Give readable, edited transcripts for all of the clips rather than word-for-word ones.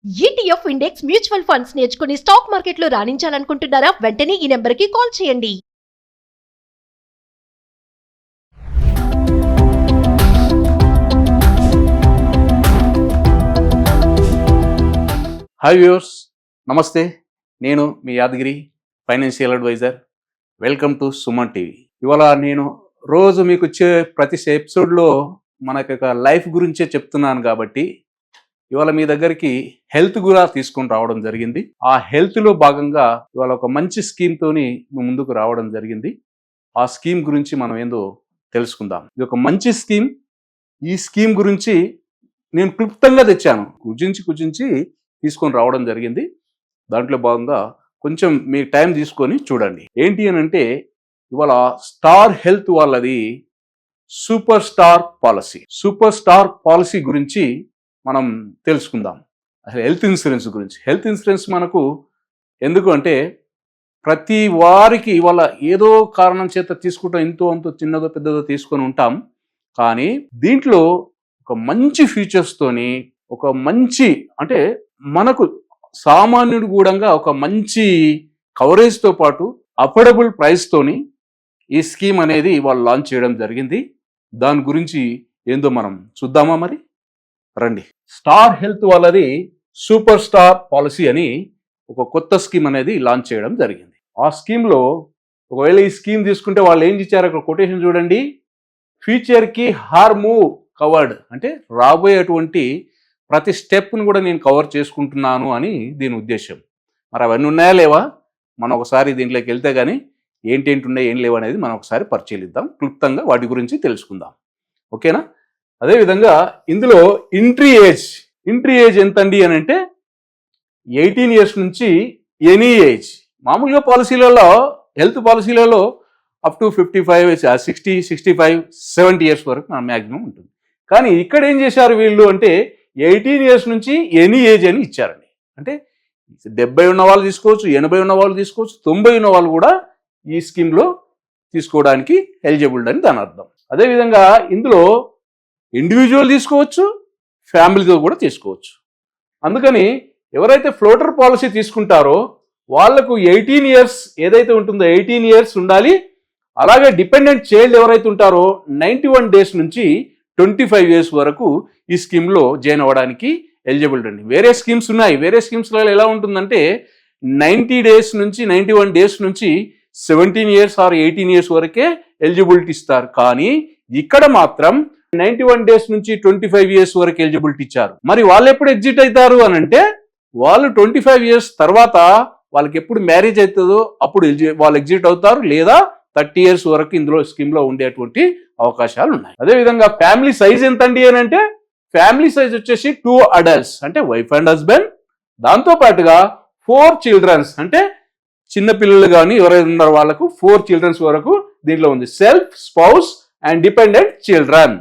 ETF index mutual funds నేర్చుకుని stock మార్కెట్లో రాణించాలనుకుంటున్నారా? వెంటనే ఈ నెంబర్కి కాల్ చేయండి. హాయ్ వ్యూవర్స్, నమస్తే. నేను మీ Yadagiri, financial advisor. Welcome to Suman TV. ఇవాళ నేను రోజు మీకు వచ్చే ప్రతి ఎపిసోడ్లో మనకి ఒక లైఫ్ గురించే చెప్తున్నాను కాబట్టి ఇవాళ మీ దగ్గరికి హెల్త్ కూడా తీసుకొని రావడం జరిగింది. ఆ హెల్త్లో భాగంగా ఇవాళ ఒక మంచి స్కీమ్తోని ముందుకు రావడం జరిగింది. ఆ స్కీమ్ గురించి మనం ఏందో తెలుసుకుందాం. ఇది ఒక మంచి స్కీమ్. ఈ స్కీమ్ గురించి నేను క్లుప్తంగా తెచ్చాను, కుజించి తీసుకొని రావడం జరిగింది. దాంట్లో భాగంగా కొంచెం మీ టైం తీసుకొని చూడండి. ఏంటి అని అంటే ఇవాళ స్టార్ హెల్త్ వాళ్ళది సూపర్ స్టార్ పాలసీ గురించి మనం తెలుసుకుందాం. అసలు హెల్త్ ఇన్సూరెన్స్ గురించి. హెల్త్ ఇన్సూరెన్స్ మనకు ఎందుకు అంటే ప్రతి వారికి ఇవాళ ఏదో కారణం చేత తీసుకుంటాం, ఎంతో అంతో చిన్నదో పెద్దదో తీసుకొని ఉంటాం. కానీ దీంట్లో ఒక మంచి ఫీచర్స్తోని, ఒక మంచి అంటే మనకు సామాన్యుడు కూడా ఒక మంచి కవరేజ్తో పాటు అఫోర్డబుల్ ప్రైస్తోని ఈ స్కీమ్ అనేది వాళ్ళు లాంచ్ చేయడం జరిగింది. దాని గురించి ఏందో మనం చూద్దామా? మరి రండి. స్టార్ హెల్త్ వాళ్ళది సూపర్ స్టార్ పాలసీ అని ఒక కొత్త స్కీమ్ అనేది లాంచ్ చేయడం జరిగింది. ఆ స్కీమ్లో ఒకవేళ ఈ స్కీమ్ తీసుకుంటే వాళ్ళు ఏం ఇచ్చారు, అక్కడ కొటేషన్ చూడండి. ఫ్యూచర్కి హార్మూవ్ కవర్డ్, అంటే రాబోయేటువంటి ప్రతి స్టెప్ను కూడా నేను కవర్ చేసుకుంటున్నాను అని దీని ఉద్దేశం. మరి అవన్నీ ఉన్నాయా లేవా? మనం ఒకసారి దీంట్లోకి వెళ్తే కానీ ఏంటేంటి ఉన్నాయి ఏం లేవు అనేది మనం ఒకసారి పరిశీలిద్దాం. క్లుప్తంగా వాటి గురించి తెలుసుకుందాం. ఓకేనా? అదేవిధంగా ఇందులో ఎంట్రీ ఏజ్ ఎంతండి అని అంటే 18 years నుంచి ఎనీ ఏజ్. మామూలుగా పాలసీలలో, హెల్త్ పాలసీలలో అప్ టు 55, 60, 65, 70 years వరకు మ్యాక్సిమం ఉంటుంది. కానీ ఇక్కడ ఏం చేశారు వీళ్ళు అంటే 18 years నుంచి ఎనీ ఏజ్ అని ఇచ్చారండి. అంటే 70 ఉన్న వాళ్ళు తీసుకోవచ్చు, 80 ఉన్న వాళ్ళు తీసుకోవచ్చు, 90 ఉన్న వాళ్ళు కూడా ఈ స్కీమ్లో తీసుకోవడానికి ఎలిజిబుల్ అని దాని అర్థం. అదేవిధంగా ఇందులో ఇండివిజువల్ తీసుకోవచ్చు, ఫ్యామిలీతో కూడా తీసుకోవచ్చు. అందుకని ఎవరైతే ఫ్లోటర్ పాలసీ తీసుకుంటారో వాళ్లకు 18 years ఏదైతే ఉంటుందో 18 years ఉండాలి. అలాగే డిపెండెంట్ చైల్డ్ ఎవరైతే ఉంటారో 91 days నుంచి 25 years వరకు ఈ స్కీమ్లో జాయిన్ అవ్వడానికి ఎలిజిబుల్ అండి. వేరే స్కీమ్స్ ఉన్నాయి. వేరే స్కీమ్స్లో ఎలా ఉంటుందంటే 90 days నుంచి 91 days నుంచి 17 years ఆర్ 18 years వరకే ఎలిజిబిలిటీ ఇస్తారు. కానీ ఇక్కడ మాత్రం 91 days నుంచి 25 years వరకు ఎలిజిబిలిటీ ఇచ్చారు. మరి వాళ్ళు ఎప్పుడు ఎగ్జిట్ అవుతారు అని అంటే వాళ్ళు 25 years తర్వాత వాళ్ళకి ఎప్పుడు మ్యారేజ్ అవుతుందో అప్పుడు వాళ్ళు ఎగ్జిట్ అవుతారు, లేదా 30 years వరకు ఇందులో స్కీమ్లో ఉండేటువంటి అవకాశాలు ఉన్నాయి. అదేవిధంగా ఫ్యామిలీ సైజ్ ఎంతండి అని అంటే ఫ్యామిలీ సైజ్ వచ్చేసి 2 adults అంటే వైఫ్ అండ్ హస్బెండ్, దాంతోపాటుగా 4 children అంటే చిన్నపిల్లలు కానీ ఎవరైనా ఉన్నారో వాళ్ళకు 4 children వరకు దీంట్లో ఉంది. Self, spouse and dependent children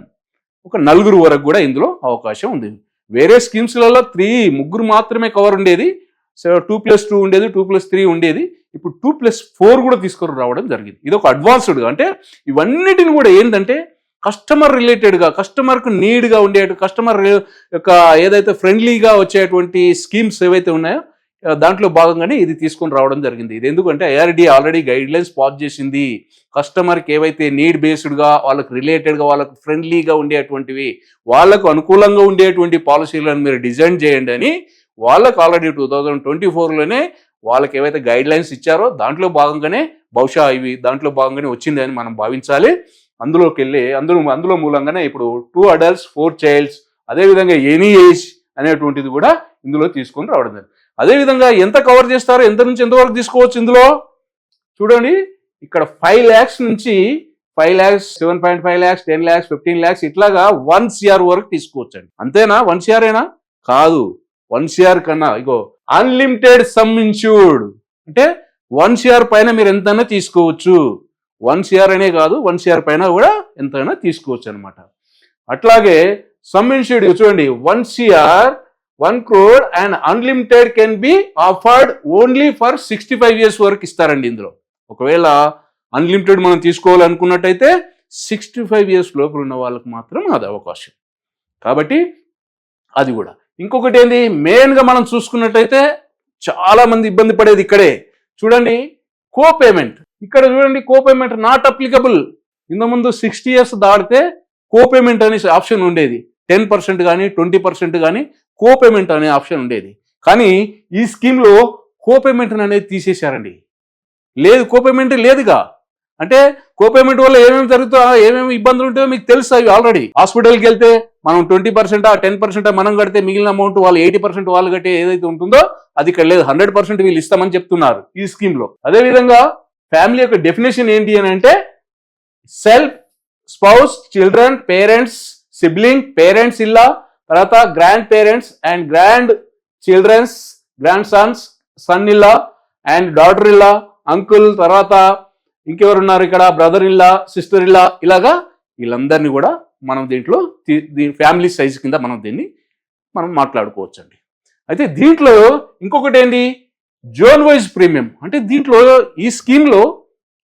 ఒక 4 వరకు కూడా ఇందులో అవకాశం ఉంది. వేరే స్కీమ్స్లలో 3 మాత్రమే కవర్ ఉండేది. 2+2 ఉండేది, 2+3 ఉండేది. ఇప్పుడు 2+4 కూడా తీసుకొని రావడం జరిగింది. ఇది ఒక అడ్వాన్స్డ్గా, అంటే ఇవన్నిటిని కూడా ఏంటంటే కస్టమర్ రిలేటెడ్గా, కస్టమర్కు నీడ్గా ఉండే, కస్టమర్ యొక్క ఏదైతే ఫ్రెండ్లీగా వచ్చేటువంటి స్కీమ్స్ ఏవైతే ఉన్నాయో దాంట్లో భాగంగానే ఇది తీసుకొని రావడం జరిగింది. ఇది ఎందుకంటే IRD already guide lines pass చేసింది. కస్టమర్కి ఏవైతే నీడ్ బేస్డ్గా, వాళ్ళకు రిలేటెడ్గా, వాళ్ళకు ఫ్రెండ్లీగా ఉండేటువంటివి, వాళ్ళకు అనుకూలంగా ఉండేటువంటి పాలసీలను మీరు డిజైన్ చేయండి అని వాళ్ళకు ఆల్రెడీ 2024లోనే వాళ్ళకి ఏవైతే గైడ్ లైన్స్ ఇచ్చారో దాంట్లో భాగంగానే బహుశా ఇవి దాంట్లో భాగంగానే వచ్చింది అని మనం భావించాలి. అందులోకి వెళ్ళి అందులో మూలంగానే ఇప్పుడు 2 adults 4 childs, అదేవిధంగా ఎనీ ఏజ్ అనేటువంటిది కూడా ఇందులో తీసుకొని రావడం జరిగింది. అదేవిధంగా ఎంత కవర్ చేస్తారో, ఎంత నుంచి ఎంతవరకు తీసుకోవచ్చు ఇందులో చూడండి. ఇక్కడ 5 lakhs నుంచి 5 lakhs, 7.5 lakhs, 10 lakhs, 15 lakhs ఇట్లాగా 1 crore వరకు తీసుకోవచ్చు అండి. అంతేనా? 1 crore ఏనా? కాదు. 1 crore కన్నా ఇగో అన్లిమిటెడ్ సమ్ ఇన్సూర్డ్ అంటే 1 crore పైన మీరు ఎంతైనా తీసుకోవచ్చు. 1 crore అనే కాదు, 1 crore పైన కూడా ఎంతైనా తీసుకోవచ్చు అనమాట. అట్లాగే సమ్ ఇన్సూర్డ్ చూడండి, 1 crore and unlimited can be offered only for 65 years వరకు ఇస్తారండి. ఇందులో ఒకవేళ అన్లిమిటెడ్ మనం తీసుకోవాలనుకున్నట్టయితే 65 years లోపల ఉన్న వాళ్ళకి మాత్రం అది అవకాశం. కాబట్టి అది కూడా ఇంకొకటి ఏంది, మెయిన్గా మనం చూసుకున్నట్టయితే చాలా మంది ఇబ్బంది పడేది ఇక్కడే. చూడండి, కో పేమెంట్. ఇక్కడ చూడండి, కో పేమెంట్ నాట్ అప్లికబుల్. ఇంతకుముందు 60 years దాటితే కో పేమెంట్ అనే ఆప్షన్ ఉండేది. 10% కానీ 20% కానీ కో పేమెంట్ అనే ఆప్షన్ ఉండేది. కానీ ఈ స్కీమ్లో కో పేమెంట్ అనేది తీసేశారండి. లేదు, కో పేమెంట్ లేదుగా. అంటే కో పేమెంట్ వల్ల ఏమేమి జరుగుతాయో, ఏమేమి ఇబ్బందులు ఉంటాయో మీకు తెలుసు. అవి ఆల్రెడీ హాస్పిటల్కి వెళ్తే మనం 20% 10% మనం కడితే మిగిలిన అమౌంట్ వాళ్ళు 80% వాళ్ళు కట్టే ఏదైతే ఉంటుందో అది ఇక్కడ లేదు. 100% వీళ్ళు ఇస్తామని చెప్తున్నారు ఈ స్కీమ్ లో. అదేవిధంగా ఫ్యామిలీ యొక్క డెఫినేషన్ ఏంటి అని అంటే self, spouse, children, parents, sibling, parents ఇల్లా, తర్వాత grandparents and grandchildrens, grandsons, son ఇల్లా అండ్ డాటర్ ఇల్లా, అంకుల్, తర్వాత ఇంకెవరు ఉన్నారు ఇక్కడ, బ్రదర్ ఇల్లా, సిస్టర్ ఇల్లా, ఇలాగా వీళ్ళందరినీ కూడా మనం దీంట్లో ఫ్యామిలీ సైజ్ కింద మనం మాట్లాడుకోవచ్చు అండి. అయితే దీంట్లో ఇంకొకటి ఏంటి, జోన్ వైజ్ ప్రీమియం. అంటే దీంట్లో ఈ స్కీమ్లో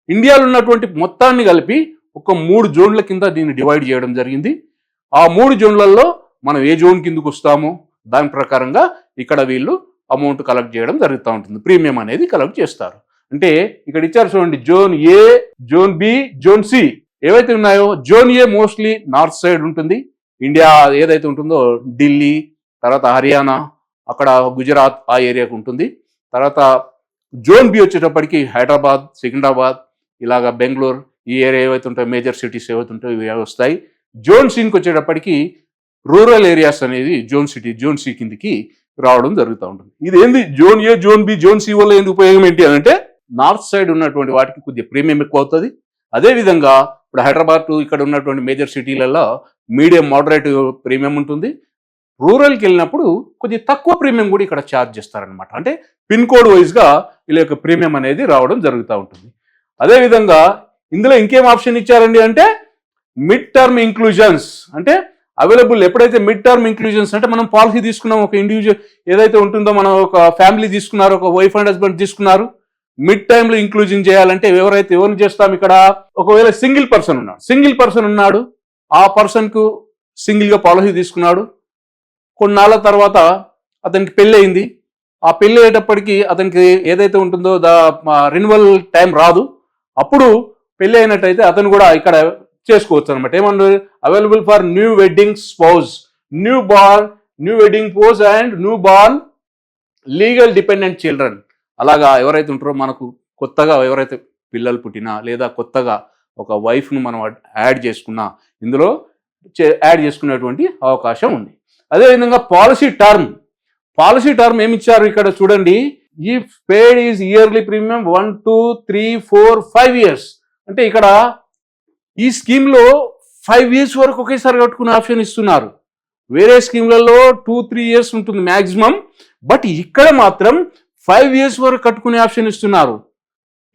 ఇండియాలో ఉన్నటువంటి మొత్తాన్ని కలిపి ఒక 3 జోన్ల కింద దీన్ని డివైడ్ చేయడం జరిగింది. ఆ 3 జోన్లలో మనం ఏ జోన్ కిందకు వస్తామో దాని ప్రకారంగా ఇక్కడ వీళ్ళు అమౌంట్ కలెక్ట్ చేయడం జరుగుతూ ఉంటుంది. ప్రీమియం అనేది కలెక్ట్ చేస్తారు. అంటే ఇక్కడ ఇచ్చారు చూడండి, జోన్ ఏ, జోన్ బి, జోన్ సి ఏవైతే ఉన్నాయో. జోన్ ఏ మోస్ట్లీ నార్త్ సైడ్ ఉంటుంది. ఇండియా ఏదైతే ఉంటుందో ఢిల్లీ, తర్వాత హర్యానా, అక్కడ గుజరాత్ ఆ ఏరియాకు ఉంటుంది. తర్వాత జోన్ బి వచ్చేటప్పటికి హైదరాబాద్, సికింద్రాబాద్, ఇలాగా బెంగళూరు ఈ ఏరియా ఏవైతే ఉంటాయో, మేజర్ సిటీస్ ఏవైతే ఉంటాయో ఇవి వస్తాయి. జోన్ సికి వచ్చేటప్పటికి రూరల్ ఏరియాస్ అనేది జోన్ సి కిందికి రావడం జరుగుతూ ఉంటుంది. ఇది ఏంది, జోన్ ఏ, జోన్ బి, జోన్ సి వల్ల ఏంది ఉపయోగం ఏంటి అని అంటే నార్త్ సైడ్ ఉన్నటువంటి వాటికి కొద్దిగా ప్రీమియం ఎక్కువ అవుతుంది. అదేవిధంగా ఇప్పుడు హైదరాబాద్ ఇక్కడ ఉన్నటువంటి మేజర్ సిటీలలో మీడియం మోడరేట్ ప్రీమియం ఉంటుంది. రూరల్కి వెళ్ళినప్పుడు కొద్దిగా తక్కువ ప్రీమియం కూడా ఇక్కడ ఛార్జ్ చేస్తారనమాట. అంటే పిన్ కోడ్ వైజ్గా వీళ్ళ యొక్క ప్రీమియం అనేది రావడం జరుగుతూ ఉంటుంది. అదేవిధంగా ఇందులో ఇంకేం ఆప్షన్ ఇచ్చారండి అంటే మిడ్ టర్మ్ ఇంక్లూజన్స్. అంటే అవైలబుల్ ఎప్పుడైతే మిడ్ టర్మ్ ఇంక్లూజన్స్ అంటే మనం పాలసీ తీసుకున్నాం, ఒక ఇండివిజువల్ ఏదైతే ఉంటుందో, మనం ఒక ఫ్యామిలీ తీసుకున్నారు, ఒక వైఫ్ అండ్ హస్బెండ్ తీసుకున్నారు, మిడ్ టైంలో ఇంక్లూజన్ చేయాలంటే ఎవరిని చేస్తాం ఇక్కడ, ఒకవేళ సింగిల్ పర్సన్ ఉన్నాడు, ఆ పర్సన్కు సింగిల్గా పాలసీ తీసుకున్నాడు, కొన్నాళ్ళ తర్వాత అతనికి పెళ్ళి అయింది. ఆ పెళ్ళి అయ్యేటప్పటికి అతనికి ఏదైతే ఉంటుందో రెన్యువల్ టైం రాదు. అప్పుడు పెళ్ళి అయినట్టయితే అతను కూడా ఇక్కడ చేసుకోవచ్చు అనమాట. ఏమన్నారు, available for new wedding spouse, new wedding spouse and new born legal dependent children. అలాగా ఎవరైతే ఉంటారో, మనకు కొత్తగా ఎవరైతే పిల్లలు పుట్టినా లేదా కొత్తగా ఒక వైఫ్ను మనం యాడ్ చేసుకున్నా ఇందులో యాడ్ చేసుకునేటువంటి అవకాశం ఉంది. అదేవిధంగా పాలసీ టర్మ్ ఏమి ఇచ్చారు ఇక్కడ చూడండి, ఈ పేడ్ ఈజ్ ఇయర్లీ ప్రీమియం 1, 2, 3, 4, 5 years. అంటే ఇక్కడ ఈ స్కీమ్లో 5 years వరకు ఒకేసారి కట్టుకునే ఆప్షన్ ఇస్తున్నారు. వేరే స్కీమ్లలో 2-3 years ఉంటుంది మ్యాక్సిమం. బట్ ఇక్కడ మాత్రం 5 years వరకు కట్టుకునే ఆప్షన్ ఇస్తున్నారు.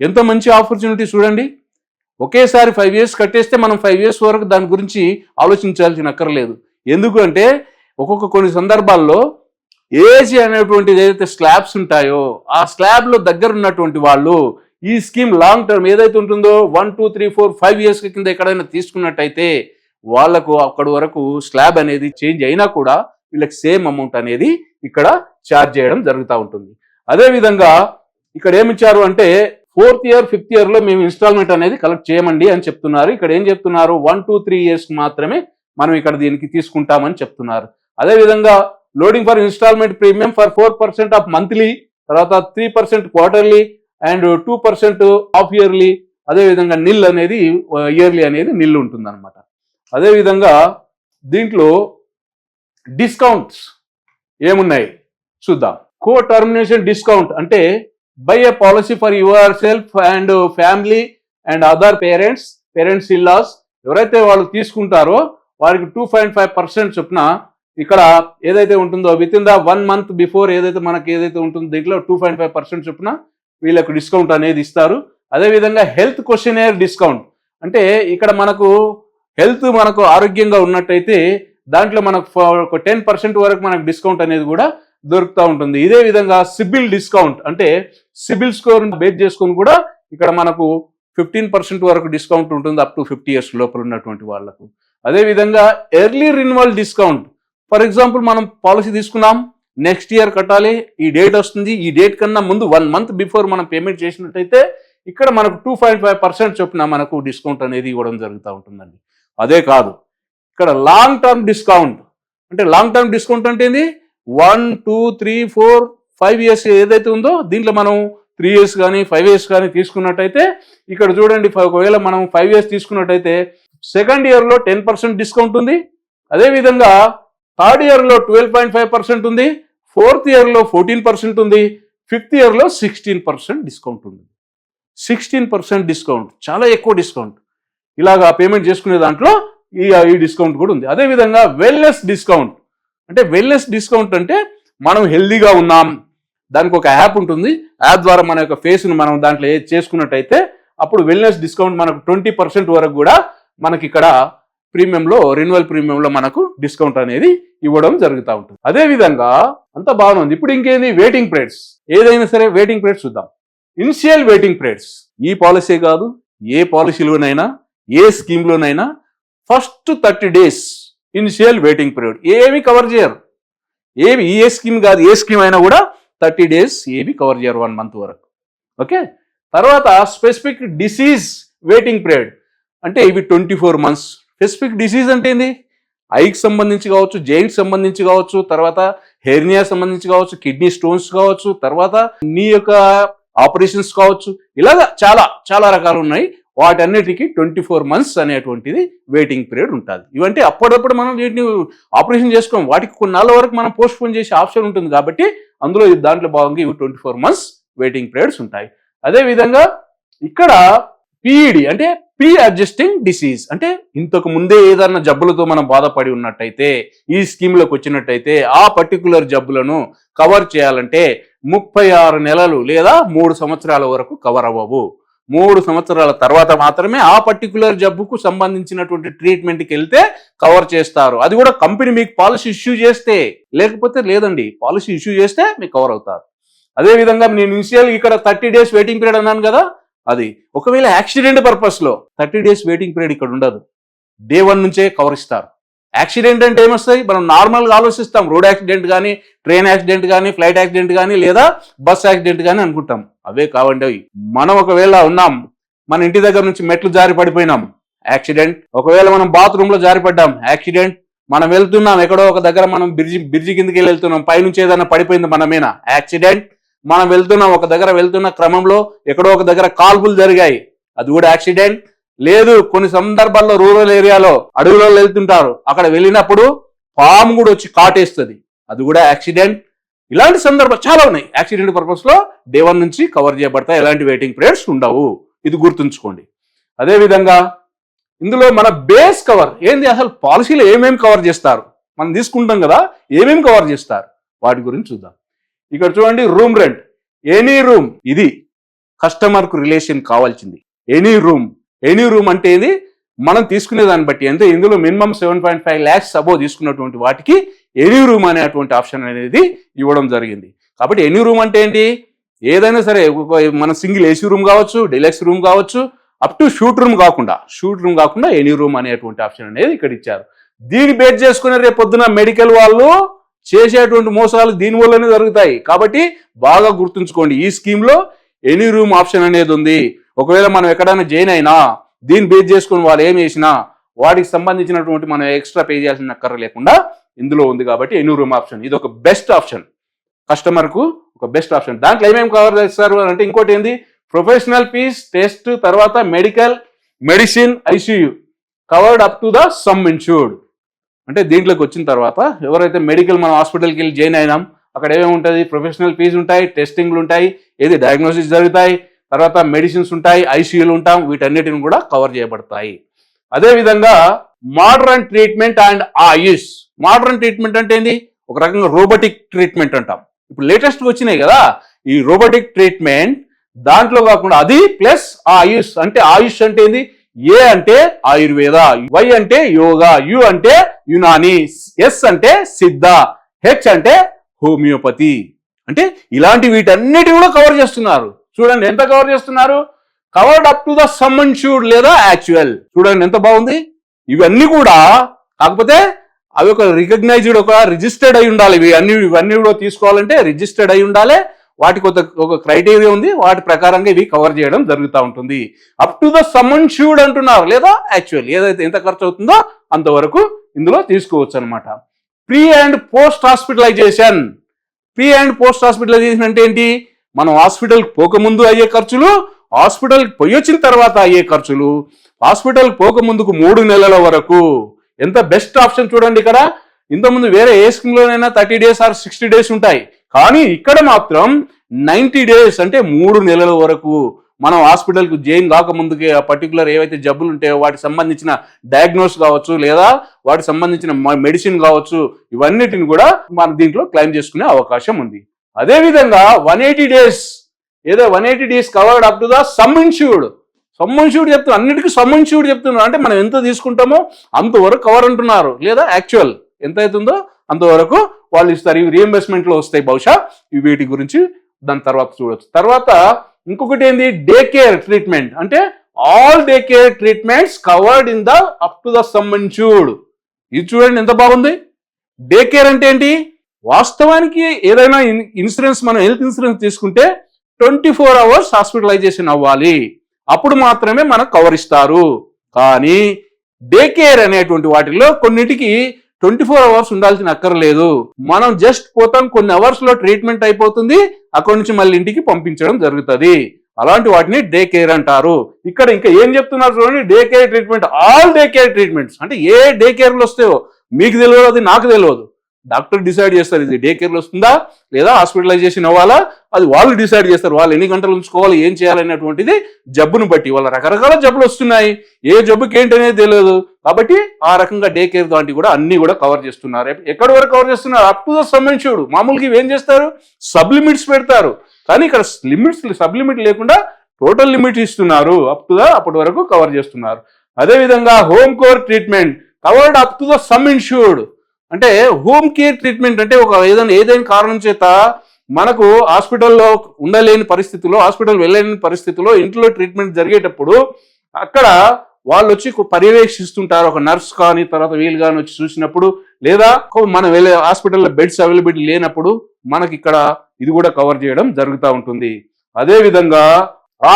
ఎంత మంచి ఆపర్చునిటీ చూడండి. ఒకేసారి 5 years కట్టేస్తే మనం 5 years వరకు దాని గురించి ఆలోచించాల్సిన అక్కర్లేదు. ఎందుకంటే కొన్ని సందర్భాల్లో ఏజ్ అనేటువంటిది ఏదైతే స్లాబ్స్ ఉంటాయో ఆ స్లాబ్లో దగ్గర ఉన్నటువంటి వాళ్ళు ఈ స్కీమ్ లాంగ్ టర్మ్ ఏదైతే ఉంటుందో 1, 2, 3, 4, 5 years కింద ఎక్కడైనా తీసుకున్నట్టయితే వాళ్లకు అక్కడి వరకు స్లాబ్ అనేది చేంజ్ అయినా కూడా వీళ్ళకి సేమ్ అమౌంట్ అనేది ఇక్కడ ఛార్జ్ చేయడం జరుగుతూ ఉంటుంది. అదేవిధంగా ఇక్కడ ఏమిచ్చారు అంటే 4th year 5th year లో మేము ఇన్స్టాల్మెంట్ అనేది కలెక్ట్ చేయమండి అని చెప్తున్నారు. ఇక్కడ ఏం చెప్తున్నారు, 1, 2, 3 years మాత్రమే మనం ఇక్కడ దీనికి తీసుకుంటామని చెప్తున్నారు. అదేవిధంగా loading for installment premium for 4% of monthly, తర్వాత 3% క్వార్టర్లీ అండ్ 2% హాఫ్ ఇయర్లీ. అదేవిధంగా నిల్ అనేది ఇయర్లీ అనేది నిల్ ఉంటుంది అనమాట. అదేవిధంగా దీంట్లో డిస్కౌంట్స్ ఏమున్నాయి చూద్దాం. కో టర్మినేషన్ డిస్కౌంట్ అంటే buy a policy for yourself and family and other parents in-laws ఎవరైతే వాళ్ళు తీసుకుంటారో వారికి 2.5% చొప్పున ఇక్కడ ఏదైతే ఉంటుందో within the 1 month before ఏదైతే మనకి ఏదైతే ఉంటుందో దీంట్లో 2.5% చొప్పున వీళ్ళకు డిస్కౌంట్ అనేది ఇస్తారు. అదేవిధంగా హెల్త్ క్వశ్చనేర్ డిస్కౌంట్ అంటే ఇక్కడ మనకు ఆరోగ్యంగా ఉన్నట్టయితే దాంట్లో మనకు ఒక 10% వరకు మనకు డిస్కౌంట్ అనేది కూడా దొరుకుతూ ఉంటుంది. ఇదే విధంగా సిబిల్ డిస్కౌంట్ అంటే సిబిల్ స్కోర్ బేస్ చేసుకొని కూడా ఇక్కడ మనకు 15% వరకు డిస్కౌంట్ ఉంటుంది అప్ టు 50 years లోపల ఉన్నటువంటి వాళ్లకు. అదేవిధంగా early renewal discount for example మనం పాలసీ తీసుకున్నాం, నెక్స్ట్ ఇయర్ కట్టాలి, ఈ డేట్ వస్తుంది, ఈ డేట్ కన్నా ముందు 1 month బిఫోర్ మనం పేమెంట్ చేసినట్టయితే ఇక్కడ మనకు 2.5% చొప్పున మనకు డిస్కౌంట్ అనేది ఇవ్వడం జరుగుతూ ఉంటుందండి. అదే కాదు, ఇక్కడ లాంగ్ టర్మ్ డిస్కౌంట్ అంటే లాంగ్ టర్మ్ డిస్కౌంట్ అంటే ఏంది, 1, 2, 3, 4, 5 years ఏదైతే ఉందో దీంట్లో మనం 3 years కానీ 5 years కానీ తీసుకున్నట్టయితే ఇక్కడ చూడండి, ఒకవేళ మనం 5 years తీసుకున్నట్టయితే సెకండ్ ఇయర్లో 10% డిస్కౌంట్ ఉంది, అదేవిధంగా థర్డ్ ఇయర్లో 12.5% ఉంది, ఫోర్త్ ఇయర్లో 14% ఉంది, ఫిఫ్త్ ఇయర్లో 16% డిస్కౌంట్ ఉంది. 16% డిస్కౌంట్, చాలా ఎక్కువ డిస్కౌంట్. ఇలాగా పేమెంట్ చేసుకునే దాంట్లో ఈ డిస్కౌంట్ కూడా ఉంది. అదేవిధంగా వెల్నెస్ డిస్కౌంట్ అంటే వెల్నెస్ డిస్కౌంట్ అంటే మనం హెల్దీగా ఉన్నాం, దానికి ఒక యాప్ ఉంటుంది, యాప్ ద్వారా మన యొక్క ఫేస్ను మనం దాంట్లో చేసుకున్నట్టయితే అప్పుడు వెల్నెస్ డిస్కౌంట్ మనకు 20% వరకు కూడా మనకి ఇక్కడ ప్రీమియంలో, రెన్యువల్ ప్రీమియంలో మనకు డిస్కౌంట్ అనేది ఇవ్వడం జరుగుతూ ఉంటుంది. అదేవిధంగా అంత బాగుంది. ఇప్పుడు ఇంకేంది, వెయిటింగ్ పీరియడ్స్. ఏదైనా సరే వెయిటింగ్ పీరియడ్స్ చూద్దాం. ఇనిషియల్ వెయిటింగ్ పీరియడ్స్ ఈ పాలసీ కాదు, ఏ పాలసీలోనైనా ఏ స్కీమ్లోనైనా first 30 days initial waiting period ఏమి కవర్ చేయరు. ఏమి ఏ స్కీమ్ కాదు, ఏ స్కీమ్ అయినా కూడా 30 days ఏమి కవర్ చేయరు, 1 month వరకు. ఓకే, తర్వాత స్పెసిఫిక్ డిసీజ్ వెయిటింగ్ పీరియడ్ అంటే ఇవి 24 months. స్పెసిఫిక్ డిసీజ్ అంటే ఏంది, ఐకి సంబంధించి కావచ్చు, జైంట్ సంబంధించి కావచ్చు, తర్వాత హెర్నియా సంబంధించి కావచ్చు, కిడ్నీ స్టోన్స్ కావచ్చు, తర్వాత నీ యొక్క ఆపరేషన్స్ కావచ్చు, ఇలాగా చాలా చాలా రకాలు ఉన్నాయి. వాటన్నిటికీ 24 months అనేటువంటిది వెయిటింగ్ పీరియడ్ ఉంటుంది. ఇవంటే అప్పుడప్పుడు మనం వీటిని ఆపరేషన్ చేసుకోం, వాటికి కొన్నాళ్ళ వరకు మనం పోస్ట్ పోన్ చేసే ఆప్షన్ ఉంటుంది కాబట్టి అందులో దాంట్లో భాగంగా ఇవి 24 months వెయిటింగ్ పీరియడ్స్ ఉంటాయి. అదేవిధంగా ఇక్కడ పీఈడి అంటే ప్రీ అడ్జస్టింగ్ డిసీజ్ అంటే ఇంతకు ముందే ఏదైనా జబ్బులతో మనం బాధపడి ఉన్నట్టయితే ఈ స్కీమ్లోకి వచ్చినట్టయితే ఆ పర్టికులర్ జబ్బులను కవర్ చేయాలంటే 36 నెలలు లేదా 3 సంవత్సరాల వరకు కవర్ అవ్వవు. 3 సంవత్సరాల తర్వాత మాత్రమే ఆ పర్టికులర్ జబ్బుకు సంబంధించినటువంటి ట్రీట్మెంట్కి వెళ్తే కవర్ చేస్తారు. అది కూడా కంపెనీ మీకు పాలసీ ఇష్యూ చేస్తే, లేకపోతే లేదండి, పాలసీ ఇష్యూ చేస్తే మీకు కవర్ అవుతారు. అదేవిధంగా నేను ఇనిషియల్ ఇక్కడ 30 days వెయిటింగ్ పీరియడ్ అన్నాను కదా, అది ఒకవేళ యాక్సిడెంట్ పర్పస్లో 30 days వెయిటింగ్ పీరియడ్ ఇక్కడ ఉండదు, డే 1 నుంచే కవర్ ఇస్తారు. యాక్సిడెంట్ అంటే ఏమొస్తాయి, మనం నార్మల్గా ఆలోచిస్తాం, రోడ్ యాక్సిడెంట్ కానీ, ట్రైన్ యాక్సిడెంట్ కానీ, ఫ్లైట్ యాక్సిడెంట్ కానీ, లేదా బస్ యాక్సిడెంట్ కానీ అనుకుంటాం. అవే కావండి అవి. మనం ఒకవేళ ఉన్నాం, మన ఇంటి దగ్గర నుంచి మెట్లు జారి పడిపోయినాం, యాక్సిడెంట్. ఒకవేళ మనం బాత్రూంలో జారి పడ్డాం, యాక్సిడెంట్. మనం వెళ్తున్నాం ఎక్కడో ఒక దగ్గర, మనం బ్రిడ్జి కిందకి వెళ్తున్నాం, పైనుంచి ఏదైనా పడిపోయింది మన మీద, యాక్సిడెంట్. మనం వెళ్తున్నాం, ఒక దగ్గర వెళ్తున్న క్రమంలో ఎక్కడో ఒక దగ్గర కాల్పులు జరిగాయి, అది కూడా యాక్సిడెంట్. లేదు, కొన్ని సందర్భాల్లో రూరల్ ఏరియాలో అడవులలో వెళ్తుంటారు, అక్కడ వెళ్ళినప్పుడు పాము కూడా వచ్చి కాటేస్తుంది, అది కూడా యాక్సిడెంట్. ఇలాంటి సందర్భాలు చాలా ఉన్నాయి. యాక్సిడెంట్ పర్పస్ లో డే 1 నుంచి కవర్ చేయబడతాయి, ఎలాంటి వెయిటింగ్ పీరియడ్స్ ఉండవు, ఇది గుర్తుంచుకోండి. అదేవిధంగా ఇందులో మన బేస్ కవర్ ఏంది, అసలు పాలసీలో ఏమేమి కవర్ చేస్తారు, మనం తీసుకుంటాం కదా, ఏమేమి కవర్ చేస్తారు వాటి గురించి చూద్దాం. ఇక్కడ చూడండి, రూమ్ రెంట్, ఎనీ రూమ్, ఇది కస్టమర్ కు రిలేషన్ కావాల్సింది. ఎనీ రూమ్ అంటే ఇది మనం తీసుకునే దాన్ని బట్టి, అంటే ఇందులో మినిమం 7.5 lakhs అబోవ్ తీసుకున్నటువంటి వాటికి ఎనీ రూమ్ అనేటువంటి ఆప్షన్ అనేది ఇవ్వడం జరిగింది. కాబట్టి ఎనీ రూమ్ అంటే ఏంటి, ఏదైనా సరే మన సింగిల్ ఏసీ రూమ్ కావచ్చు, డీలక్స్ రూమ్ కావచ్చు, అప్ టు షూట్ రూమ్ కాకుండా ఎనీ రూమ్ అనేటువంటి ఆప్షన్ అనేది ఇక్కడ ఇచ్చారు. దీన్ని బేస్ చేసుకుని రేపు పొద్దున మెడికల్ వాళ్ళు చేసేటువంటి మోసాలు దీని వల్లనే జరుగుతాయి. కాబట్టి బాగా గుర్తుంచుకోండి, ఈ స్కీమ్లో ఎనీ రూమ్ ఆప్షన్ అనేది ఉంది. ఒకవేళ మనం ఎక్కడైనా జాయిన్ అయినా దీన్ని బేస్ చేసుకుని వాళ్ళు ఏం చేసినా వాటికి సంబంధించినటువంటి మనం ఎక్స్ట్రా పే చేయాల్సిన అక్కర లేకుండా ఇందులో ఉంది. కాబట్టి ఎనీ రూమ్ ఆప్షన్ ఇది ఒక బెస్ట్ ఆప్షన్, కస్టమర్కు ఒక బెస్ట్ ఆప్షన్. దాంట్లో ఏమేమి కవర్ చేస్తారు అంటే, ఇంకోటి ఏంది, ప్రొఫెషనల్ ఫీజ్, టెస్ట్, తర్వాత medicine, ICU covered up to the some insured. అంటే దీంట్లోకి వచ్చిన తర్వాత ఎవరైతే మెడికల్ మనం హాస్పిటల్కి వెళ్ళి జాయిన్ అయినాం, అక్కడ ఏమేమి ఉంటుంది, ప్రొఫెషనల్ ఫీజు ఉంటాయి, టెస్టింగ్లు ఉంటాయి, ఏది డయాగ్నోసిస్ జరుగుతాయి, తర్వాత మెడిసిన్స్ ఉంటాయి, ఐసీయూలు ఉంటాం, వీటన్నిటిని కూడా కవర్ చేయబడతాయి. అదేవిధంగా modern treatment and Ayush. Modern treatment అంటే ఏంది, ఒక రకంగా రోబోటిక్ ట్రీట్మెంట్ అంటాం. ఇప్పుడు లేటెస్ట్ వచ్చినాయి కదా ఈ రోబోటిక్ ట్రీట్మెంట్, దాంట్లో కాకుండా అది ప్లస్ ఆయుష్. అంటే ఆయుష్ అంటే ఏంది, ఏ అంటే ఆయుర్వేద, వై అంటే యోగా, యు అంటే యునాని, ఎస్ అంటే సిద్ధ, హెచ్ అంటే హోమియోపతి. అంటే ఇలాంటి వీటన్నిటి కూడా కవర్ చేస్తున్నారు. చూడండి ఎంత కవర్ చేస్తున్నారు, covered up to the some insured లేదా యాక్చువల్. చూడండి ఎంత బాగుంది. ఇవన్నీ కూడా కాకపోతే అవి ఒక రికగ్నైజ్డ్ ఒక రిజిస్టర్డ్ అయి ఉండాలి. ఇవన్నీ కూడా తీసుకోవాలంటే రిజిస్టర్డ్ అయి ఉండాలి. వాటికి ఒక క్రైటీరియా ఉంది, వాటి ప్రకారంగా ఇవి కవర్ చేయడం జరుగుతూ ఉంటుంది. Up to the sum insured అంటున్నారు, లేదా యాక్చువల్ ఏదైతే ఎంత ఖర్చు అవుతుందో అంతవరకు ఇందులో తీసుకోవచ్చు అనమాట. Pre and post hospitalization. Pre and post hospitalization అంటే ఏంటి? మనం హాస్పిటల్కి పోకముందు అయ్యే ఖర్చులు, హాస్పిటల్కి పోయి వచ్చిన తర్వాత అయ్యే ఖర్చులు, హాస్పిటల్కి పోకముందుకు 3 నెలల వరకు. ఎంత బెస్ట్ ఆప్షన్ చూడండి. ఇక్కడ ఇంతకుముందు వేరే ఏ స్కీమ్లోనైనా 30 days ఆర్ 60 days ఉంటాయి, కానీ ఇక్కడ మాత్రం 90 days అంటే 3 నెలల వరకు మనం హాస్పిటల్కి జాయిన్ కాకముందుకే ఆ పర్టికులర్ ఏవైతే జబ్బులు ఉంటాయో వాటికి సంబంధించిన డయాగ్నోస్ కావచ్చు, లేదా వాటికి సంబంధించిన మెడిసిన్ కావచ్చు, ఇవన్నిటిని కూడా మనం దీంట్లో క్లెయిమ్ చేసుకునే అవకాశం ఉంది. అదేవిధంగా 180 days, ఏదో 180 days covered up to the sum insured. Some insured చెప్తున్నారు, అన్నిటికీ సమ్ ఇన్ష్యూర్డ్ చెప్తున్నారు. అంటే మనం ఎంత తీసుకుంటామో అంతవరకు కవర్ అంటున్నారు, లేదా యాక్చువల్ ఎంత అవుతుందో అంతవరకు వాళ్ళు ఇస్తారు. ఇవి రీఎంబర్స్మెంట్లో వస్తాయి బహుశా. వీటి గురించి దాని తర్వాత చూడొచ్చు. తర్వాత ఇంకొకటి ఏంది? Day care treatment. అంటే all day care treatments covered in the up to the sum insured. ఇది చూడండి ఎంత బాగుంది. డే కేర్ అంటే ఏంటి? వాస్తవానికి ఏదైనా ఇన్సూరెన్స్, మనం హెల్త్ ఇన్సూరెన్స్ తీసుకుంటే 24 hours హాస్పిటలైజేషన్ అవ్వాలి, అప్పుడు మాత్రమే మనకు కవర్ ఇస్తారు. కానీ డే కేర్ అనేటువంటి వాటిల్లో కొన్నిటికి 24 hours ఉండాల్సిన అక్కర్లేదు. మనం జస్ట్ పోతాం, కొన్ని అవర్స్ లో ట్రీట్మెంట్ అయిపోతుంది, అక్కడి నుంచి మళ్ళీ ఇంటికి పంపించడం జరుగుతుంది. అలాంటి వాటిని డే కేర్ అంటారు. ఇక్కడ ఇంకా ఏం చెప్తున్నారు చూడండి, day care treatment, all day care treatments. అంటే ఏ డే కేర్లు వస్తాయో మీకు తెలియదు, అది నాకు తెలియదు. డాక్టర్ డిసైడ్ చేస్తారు ఇది డే కేర్లో వస్తుందా లేదా హాస్పిటలైజేషన్ అవ్వాలా, అది వాళ్ళు డిసైడ్ చేస్తారు. వాళ్ళు ఎన్ని గంటలు ఉంచుకోవాలి, ఏం చేయాలనేటువంటిది జబ్బును బట్టి. వాళ్ళ రకరకాల జబ్బులు వస్తున్నాయి, ఏ జబ్బుకి ఏంటి అనేది తెలియదు. కాబట్టి ఆ రకంగా డే కేర్ లాంటివి కూడా అన్ని కూడా కవర్ చేస్తున్నారు. ఎక్కడి వరకు కవర్ చేస్తున్నారు? Up to the sum insured. మామూలుగా ఇవి ఏం చేస్తారు? సబ్ లిమిట్స్ పెడతారు, కానీ ఇక్కడ సబ్ లిమిట్ లేకుండా టోటల్ లిమిట్ ఇస్తున్నారు. అప్ టు ద అప్పటి వరకు కవర్ చేస్తున్నారు. అదేవిధంగా home care treatment covered up to the sum insured. అంటే హోమ్ కేర్ ట్రీట్మెంట్ అంటే ఒక ఏదైనా కారణం చేత మనకు హాస్పిటల్లో ఉండలేని పరిస్థితిలో, హాస్పిటల్ వెళ్ళలేని పరిస్థితిలో ఇంట్లో ట్రీట్మెంట్ జరిగేటప్పుడు అక్కడ వాళ్ళు వచ్చి పర్యవేక్షిస్తుంటారు. ఒక నర్స్ కానీ తర్వాత వీళ్ళు కానీ వచ్చి చూసినప్పుడు, లేదా మనం వెళ్ళే హాస్పిటల్లో బెడ్స్ అవైలబిలిటీ లేనప్పుడు మనకి ఇక్కడ ఇది కూడా కవర్ చేయడం జరుగుతూ ఉంటుంది. అదేవిధంగా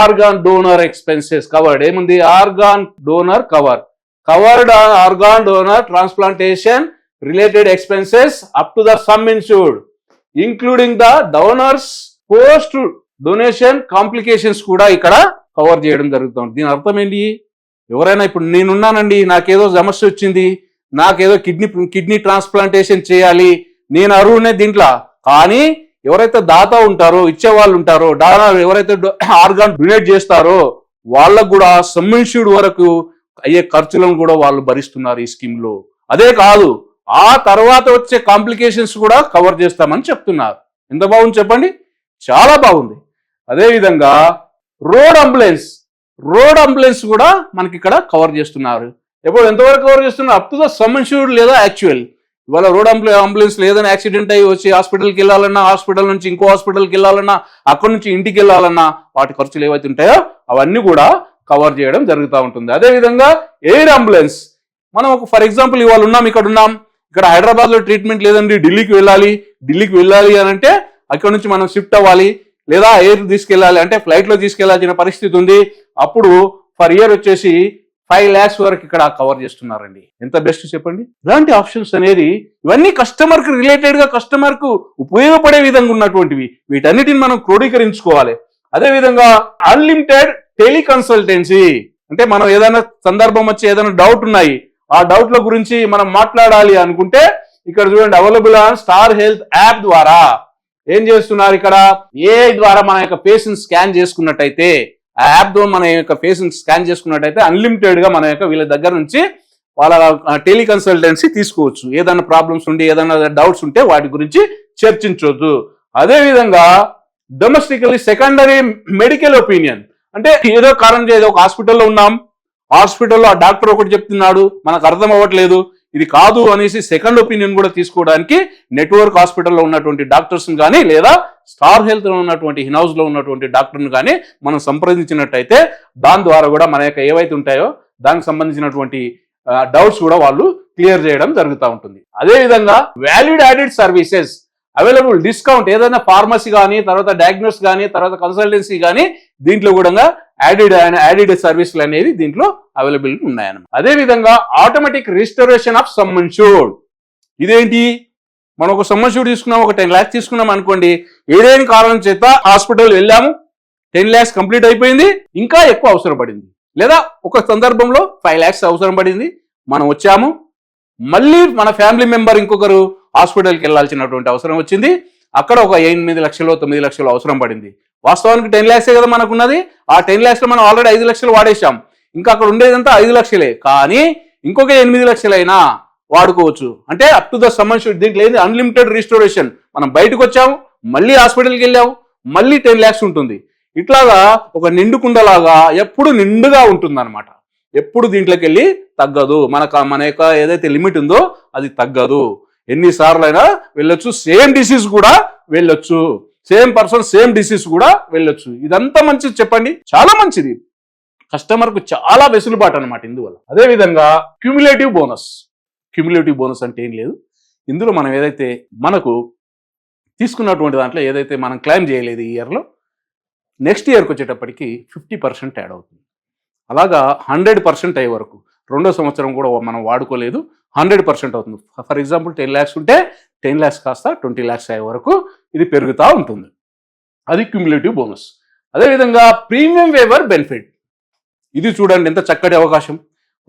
ఆర్గాన్ డోనర్ ఎక్స్పెన్సెస్ కవర్డ్. ఏముంది? Organ donor covered organ donor transplantation related expenses up to the sum insured, including the donors post donation complications కూడా ఇక్కడ కవర్ చేయడం జరుగుతుంది. దీని అర్థం ఏంటి? ఎవరైనా ఇప్పుడు నేనున్నానండి, నాకేదో సమస్య వచ్చింది, నాకేదో కిడ్నీ ట్రాన్స్ప్లాంటేషన్ చేయాలి, నేను అర్హునే దీంట్లో. కానీ ఎవరైతే దాత ఉంటారో, ఇచ్చేవాళ్ళు ఉంటారో, ఎవరైతే ఆర్గాన్ డొనేట్ చేస్తారో వాళ్ళకు కూడా సమ్ ఇన్ష్యూర్డ్ వరకు అయ్యే ఖర్చులను కూడా వాళ్ళు భరిస్తున్నారు ఈ స్కీమ్ లో. అదే కాదు, ఆ తర్వాత వచ్చే కాంప్లికేషన్స్ కూడా కవర్ చేస్తామని చెప్తున్నారు. ఎంత బాగుంది చెప్పండి, చాలా బాగుంది. అదేవిధంగా రోడ్ అంబులెన్స్ కూడా మనకి ఇక్కడ కవర్ చేస్తున్నారు. ఎప్పుడు ఎంతవరకు కవర్ చేస్తున్నారు? Up to the sum insured లేదా యాక్చువల్. ఇవాళ రోడ్ అంబులెన్స్ లేదని యాక్సిడెంట్ అయ్యి వచ్చి హాస్పిటల్కి వెళ్ళాలన్నా, హాస్పిటల్ నుంచి ఇంకో హాస్పిటల్కి వెళ్ళాలన్నా, అక్కడి నుంచి ఇంటికి వెళ్ళాలన్నా వాటి ఖర్చులు ఏవైతే ఉంటాయో అవన్నీ కూడా కవర్ చేయడం జరుగుతూ ఉంటుంది. అదేవిధంగా ఎయిర్ అంబులెన్స్. మనం ఒక ఫర్ ఎగ్జాంపుల్ ఇవాళ ఇక్కడ ఉన్నాం, ఇక్కడ హైదరాబాద్ లో ట్రీట్మెంట్ లేదండి, ఢిల్లీకి వెళ్ళాలి అని అంటే అక్కడ నుంచి మనం షిఫ్ట్ అవ్వాలి, లేదా ఎయిర్ తీసుకెళ్ళాలి అంటే ఫ్లైట్ లో తీసుకెళ్లాల్సిన పరిస్థితి ఉంది. అప్పుడు ఫర్ ఇయర్ వచ్చేసి 5 lakhs వరకు ఇక్కడ కవర్ చేస్తున్నారండి. ఎంత బెస్ట్ చెప్పండి. ఇలాంటి ఆప్షన్స్ అనేది ఇవన్నీ కస్టమర్ కి రిలేటెడ్ గా, కస్టమర్ కు ఉపయోగపడే విధంగా ఉన్నటువంటివి. వీటన్నిటిని మనం క్రోడీకరించుకోవాలి. అదేవిధంగా అన్లిమిటెడ్ టెలికన్సల్టెన్సీ. అంటే మనం ఏదైనా సందర్భం వచ్చి ఏదైనా డౌట్ ఉన్నాయి, ఆ డౌట్ల గురించి మనం మాట్లాడాలి అనుకుంటే ఇక్కడ చూడండి, available on star health app ద్వారా ఏం చేస్తున్నారు, ఇక్కడ ఏ ద్వారా మన యొక్క ఫేస్ ని స్కాన్ చేసుకున్నట్టయితే, ఆ యాప్ ద్వారా మన యొక్క ఫేస్ ని స్కాన్ చేసుకున్నట్టయితే అన్లిమిటెడ్ గా మన యొక్క వీళ్ళ దగ్గర నుంచి వాళ్ళ టెలికన్సల్టెన్సీ తీసుకోవచ్చు. ఏదైనా ప్రాబ్లమ్స్ ఉండి, ఏదైనా డౌట్స్ ఉంటే వాటి గురించి చర్చించవచ్చు. అదేవిధంగా డొమెస్టికలీ సెకండరీ మెడికల్ ఒపీనియన్. అంటే ఏదో కారణం చేసి ఒక హాస్పిటల్లో ఉన్నాం, హాస్పిటల్లో ఆ డాక్టర్ ఒకటి చెప్తున్నాడు, మనకు అర్థం అవ్వట్లేదు, ఇది కాదు అనేసి సెకండ్ ఒపీనియన్ కూడా తీసుకోవడానికి నెట్వర్క్ హాస్పిటల్లో ఉన్నటువంటి డాక్టర్స్ కానీ, లేదా స్టార్ హెల్త్ లో ఉన్నటువంటి ఇన్హౌస్ లో ఉన్నటువంటి డాక్టర్ని కానీ మనం సంప్రదించినట్టయితే దాని ద్వారా కూడా మన యొక్క ఏవైతే ఉంటాయో దానికి సంబంధించినటువంటి డౌట్స్ కూడా వాళ్ళు క్లియర్ చేయడం జరుగుతూ ఉంటుంది. అదేవిధంగా valued added services available discount ఏదైనా ఫార్మసీ కానీ, తర్వాత డయాగ్నోస్ కానీ, తర్వాత కన్సల్టెన్సీ కానీ దీంట్లో కూడా యాడెడ్ సర్వీసులు అనేవి దీంట్లో అవైలబిలిటీ ఉన్నాయన్నమాట. అదేవిధంగా automatic registration of some insured. ఇదేంటి, మనం ఒక సమ్ ఇన్ష్యూర్డ్ తీసుకున్నాం, ఒక 10 lakhs తీసుకున్నాం అనుకోండి, ఏదైనా కారణం చేత హాస్పిటల్ వెళ్ళాము, 10 lakhs కంప్లీట్ అయిపోయింది, ఇంకా ఎక్కువ అవసరం పడింది, లేదా ఒక సందర్భంలో 5 lakhs అవసరం పడింది, మనం వచ్చాము, మళ్ళీ మన ఫ్యామిలీ మెంబర్ ఇంకొకరు హాస్పిటల్కి వెళ్ళాల్సినటువంటి అవసరం వచ్చింది, అక్కడ ఒక 8 లక్షలు 9 లక్షలు అవసరం పడింది. వాస్తవానికి 10 lakhs కదా మనకున్నది, ఆ 10 lakhs లో మనం ఆల్రెడీ 5 లక్షలు వాడేశాం, ఇంకా అక్కడ ఉండేదంతా 5 లక్షలే, కానీ ఇంకొక 8 లక్షలైనా వాడుకోవచ్చు. అంటే up to the sum insured. దీంట్లో ఏంది, అన్లిమిటెడ్ రిస్టోరేషన్. మనం బయటకు వచ్చాము, మళ్ళీ హాస్పిటల్కి వెళ్ళాము, మళ్ళీ 10 lakhs ఉంటుంది. ఇట్లాగా ఒక నిండుకుండలాగా ఎప్పుడు నిండుగా ఉంటుంది అనమాట. ఎప్పుడు దీంట్లోకి వెళ్ళి తగ్గదు. మన యొక్క ఏదైతే లిమిట్ ఉందో అది తగ్గదు. ఎన్నిసార్లు అయినా వెళ్ళొచ్చు. సేమ్ డిసీజ్ కూడా వెళ్ళొచ్చు, సేమ్ పర్సన్ సేమ్ డిసీజ్ కూడా వెళ్ళొచ్చు. ఇదంతా మంచిది చెప్పండి, చాలా మంచిది, కస్టమర్ కు చాలా వెసులుబాటు అనమాట ఇందువల్ల. అదేవిధంగా క్యూములేటివ్ బోనస్. క్యూములేటివ్ బోనస్ అంటే ఏం లేదు, ఇందులో మనం ఏదైతే మనకు తీసుకున్నటువంటి దాంట్లో ఏదైతే మనం క్లెయిమ్ చేయలేదు ఈ ఇయర్లో, నెక్స్ట్ ఇయర్కి వచ్చేటప్పటికి 50% యాడ్ అవుతుంది. అలాగా 100% అయ్యే వరకు, రెండో సంవత్సరం కూడా మనం వాడుకోలేదు, 100% అవుతుంది. ఫర్ ఎగ్జాంపుల్ 10 lakhs ఉంటే 10 lakhs కాస్త 20 lakhs అయ్యే వరకు ఇది పెరుగుతూ ఉంటుంది. అది క్యూములేటివ్ బోనస్. అదేవిధంగా ప్రీమియం వేవర్ బెనిఫిట్. ఇది చూడండి ఎంత చక్కటి అవకాశం.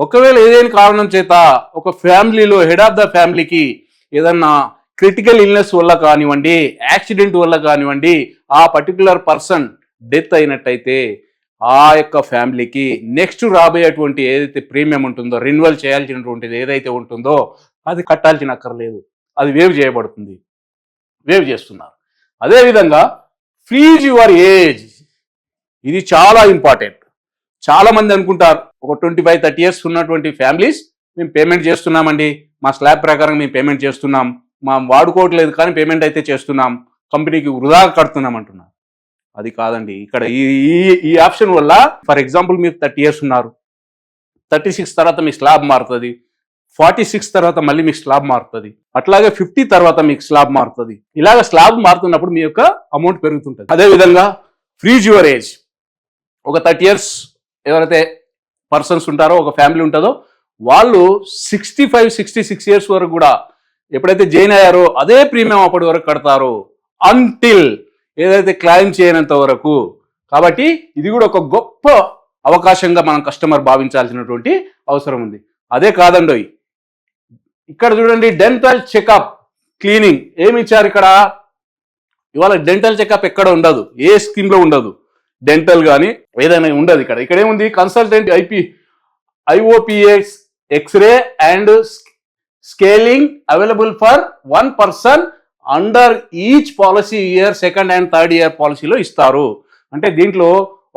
ఒకవేళ ఏదైనా కారణం చేత ఒక ఫ్యామిలీలో హెడ్ ఆఫ్ ద ఫ్యామిలీకి ఏదన్నా క్రిటికల్ ఇల్నెస్ వల్ల కానివ్వండి, యాక్సిడెంట్ వల్ల కానివ్వండి, ఆ పర్టికులర్ పర్సన్ డెత్ అయినట్టయితే ఆ యొక్క ఫ్యామిలీకి నెక్స్ట్ రాబోయేటువంటి ఏదైతే ప్రీమియం ఉంటుందో, రెన్యువల్ చేయాల్సినటువంటిది ఏదైతే ఉంటుందో అది కట్టాల్సిన అక్కర్లేదు, అది వేవ్ చేయబడుతుంది, వేవ్ చేస్తున్నారు. అదేవిధంగా ఫ్రీజ్ యువర్ ఏజ్. ఇది చాలా ఇంపార్టెంట్. చాలా మంది అనుకుంటారు ఒక 25-30 years ఉన్నటువంటి ఫ్యామిలీస్ మేము పేమెంట్ చేస్తున్నామండి, మా స్లాబ్ ప్రకారం మేము పేమెంట్ చేస్తున్నాం, మా వాడుకోవట్లేదు కానీ పేమెంట్ అయితే చేస్తున్నాం, కంపెనీకి వృధా కడుతున్నాం అంటున్నారు. అది కాదండి. ఇక్కడ ఈ ఆప్షన్ వల్ల ఫర్ ఎగ్జాంపుల్ మీరు 30 years ఉన్నారు, 36 తర్వాత మీ స్లాబ్ మారుతుంది, 46 తర్వాత మళ్ళీ మీకు స్లాబ్ మారుతుంది, అట్లాగే 50 తర్వాత మీకు స్లాబ్ మారుతుంది. ఇలాగ స్లాబ్ మారుతున్నప్పుడు మీ యొక్క అమౌంట్ పెరుగుతుంటుంది. అదేవిధంగా ఫ్రీజ్ యువర్ ఏజ్. ఒక 30 years ఎవరైతే పర్సన్స్ ఉంటారో, ఒక ఫ్యామిలీ ఉంటుందో, వాళ్ళు 65-66 years వరకు కూడా ఎప్పుడైతే జాయిన్ అయ్యారో అదే ప్రీమియం అప్పటి వరకు కడతారు, అంటిల్ ఏదైతే క్లెయిమ్ చేయనంత వరకు. కాబట్టి ఇది కూడా ఒక గొప్ప అవకాశంగా మనం కస్టమర్ భావించాల్సినటువంటి అవసరం ఉంది. అదే కాదండి, ఇక్కడ చూడండి డెంటల్ చెకప్, క్లీనింగ్ ఏమి ఇచ్చారు ఇక్కడ. ఇవాళ డెంటల్ చెకప్ ఎక్కడ ఉండదు, ఏ స్కీమ్ లో ఉండదు, డెంటల్ కానీ ఏదైనా ఉండదు. ఇక్కడ ఏముంది, consultant IOPS x ray and scaling available for 1 person under each policy year, second and third year పాలసీలో ఇస్తారు. అంటే దీంట్లో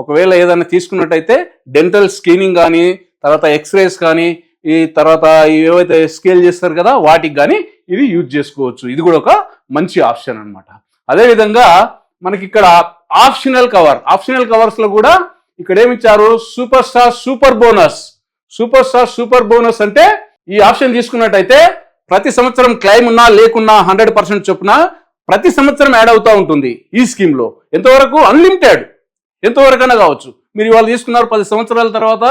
ఒకవేళ ఏదైనా తీసుకున్నట్టయితే డెంటల్ స్క్రీనింగ్ కానీ, తర్వాత ఎక్స్రేస్ కానీ, ఈ తర్వాత ఏవైతే స్కేల్ చేస్తారు కదా వాటికి కానీ ఇది యూజ్ చేసుకోవచ్చు. ఇది కూడా ఒక మంచి ఆప్షన్ అనమాట. అదేవిధంగా మనకి ఇక్కడ ఆప్షనల్ కవర్. ఆప్షనల్ కవర్స్ లో కూడా ఇక్కడ ఏమిచ్చారు, super star super bonus. Super star super bonus అంటే ఈ ఆప్షన్ తీసుకున్నట్టయితే ప్రతి సంవత్సరం క్లెయిమ్ ఉన్నా లేకున్నా 100% చొప్పున ప్రతి సంవత్సరం యాడ్ అవుతూ ఉంటుంది ఈ స్కీమ్ లో. ఎంతవరకు, అన్లిమిటెడ్, ఎంతవరకైనా కావచ్చు. మీరు ఇవాళ తీసుకున్నారు, 10 సంవత్సరాల తర్వాత